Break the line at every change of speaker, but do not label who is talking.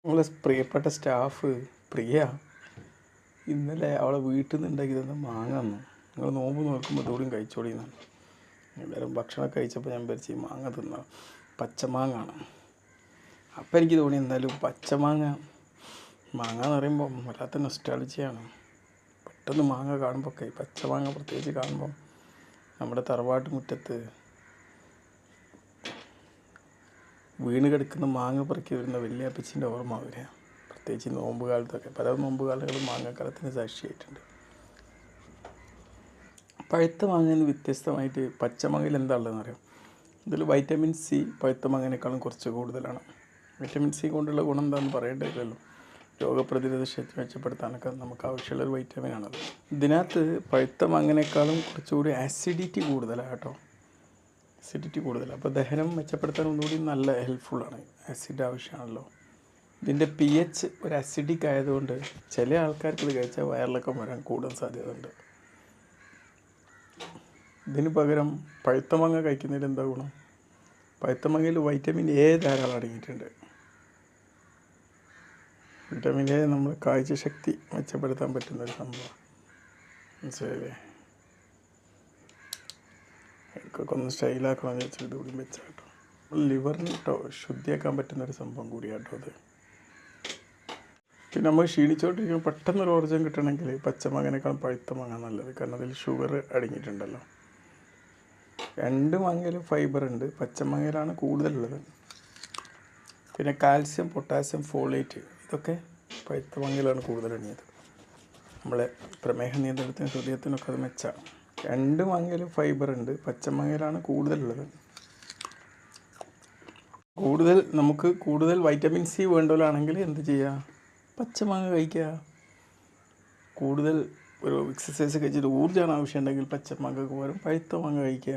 നമ്മളെ പ്രിയപ്പെട്ട സ്റ്റാഫ് പ്രിയ ഇന്നലെ അവളെ വീട്ടിൽ നിന്ന് ഉണ്ടാക്കി തന്ന മാങ്ങ തന്നു. നിങ്ങൾ നോമ്പ് നോക്കുമ്പോൾ ഇതോടെയും കഴിച്ചോളിന്നാണ്. എല്ലാവരും ഭക്ഷണമൊക്കെ കഴിച്ചപ്പോൾ ഞാൻ വിചാരിച്ച് മാങ്ങ തിന്ന പച്ചമാങ്ങ ആണ്. അപ്പം എനിക്ക് തോന്നി എന്തായാലും പച്ചമാങ്ങ എന്ന് പറയുമ്പോൾ വല്ലാത്ത നൊസ്റ്റാൾജിയാണ്. പെട്ടെന്ന് മാങ്ങ കാണുമ്പോൾ പച്ചമാങ്ങ പ്രത്യേകിച്ച് കാണുമ്പം നമ്മുടെ തറവാട്ട് മുറ്റത്ത് വീണ് കിടക്കുന്ന മാങ്ങ പെറുക്കി വരുന്ന വല്യപ്പച്ചിൻ്റെ ഓർമ്മ വരിക. പ്രത്യേകിച്ച് നോമ്പ് കാലത്തൊക്കെ പല നോമ്പ് കാലങ്ങളും മാങ്ങക്കാലത്തിന് സാക്ഷിയായിട്ടുണ്ട്. പഴുത്ത മാങ്ങയിൽ നിന്ന് വ്യത്യസ്തമായിട്ട് പച്ചമാങ്ങയിൽ എന്താ ഉള്ളതെന്ന് അറിയാം. ഇതിൽ വൈറ്റമിൻ സി പഴുത്ത മാങ്ങനേക്കാളും കുറച്ച് കൂടുതലാണ്. വൈറ്റമിൻ സി കൊണ്ടുള്ള ഗുണം എന്താണെന്ന് പറയേണ്ടതില്ലല്ലോ. രോഗപ്രതിരോധ ശക്തി മെച്ചപ്പെടുത്താനൊക്കെ നമുക്ക് ആവശ്യമുള്ളൊരു വൈറ്റമിനാണത്. ഇതിനകത്ത് പഴുത്ത മാങ്ങനേക്കാളും കുറച്ചുകൂടി ആസിഡിറ്റി കൂടുതലാണ് കേട്ടോ. ആസിഡിറ്റി കൂടുതലാണ്. അപ്പോൾ ദഹനം മെച്ചപ്പെടുത്താൻ ഒന്നുകൂടി നല്ല ഹെൽപ്ഫുള്ളാണ്. ആസിഡ് ആവശ്യമാണല്ലോ. ഇതിൻ്റെ pH ഒരു അസിഡിക് ആയതുകൊണ്ട് ചില ആൾക്കാർക്ക് ഇത് കഴിച്ചാൽ വയറിളക്കം വരാൻ കൂടുതൽ സാധ്യതയുണ്ട്. ഇതിന് പകരം പഴുത്ത മാങ്ങ കഴിക്കുന്നതിൽ എന്താ ഗുണം? പഴുത്ത മാങ്ങയിൽ വൈറ്റമിൻ എ ധാരാളം അടങ്ങിയിട്ടുണ്ട്. വിറ്റമിൻ എ നമ്മൾ കാഴ്ചശക്തി മെച്ചപ്പെടുത്താൻ പറ്റുന്നൊരു സംഭവം. മനസ്സിലായില്ലേ? ഇടയ്ക്കൊക്കെ ഒന്ന് സ്റ്റൈലാക്കണമെന്ന് വെച്ചാൽ ഇതുകൂടി വെച്ചാൽ കേട്ടോ. ലിവറിന് കേട്ടോ ശുദ്ധിയാക്കാൻ പറ്റുന്നൊരു സംഭവം കൂടിയാട്ടോ അത്. പിന്നെ നമ്മൾ ക്ഷീണിച്ചോണ്ടിരിക്കുമ്പോൾ പെട്ടെന്നൊരു ഊർജ്ജം കിട്ടണമെങ്കിൽ പച്ചമാങ്ങനേക്കാളും പഴുത്ത മാങ്ങ നല്ലത്. കാരണം അതിൽ ഷുഗർ അടങ്ങിയിട്ടുണ്ടല്ലോ. രണ്ട് മാങ്ങയിലും ഫൈബർ ഉണ്ട്, പച്ചമാങ്ങയിലാണ് കൂടുതലുള്ളത്. പിന്നെ കാൽസ്യം, പൊട്ടാസ്യം, ഫോളേറ്റ് ഇതൊക്കെ പഴുത്ത മാങ്ങയിലാണ് കൂടുതലടങ്ങിയത്. നമ്മളെ പ്രമേഹ നിയന്ത്രണത്തിനും ഹൃദയത്തിനൊക്കെ അത് മെച്ചമാണ്. രണ്ട് മാങ്ങയിലും ഫൈബർ ഉണ്ട്, പച്ചമാങ്ങയിലാണ് കൂടുതലുള്ളത്. നമുക്ക് കൂടുതൽ വൈറ്റമിൻ സി വേണ്ടവരാണെങ്കിൽ എന്ത് ചെയ്യുക? പച്ചമാങ്ങ കഴിക്കുക. കൂടുതൽ ഒരു എക്സസൈസ് കഴിച്ചിട്ട് ഊർജ്ജമാണ് ആവശ്യമുണ്ടെങ്കിൽ പച്ചമാങ്ങക്ക് പകരം പഴുത്ത മാങ്ങ കഴിക്കുക.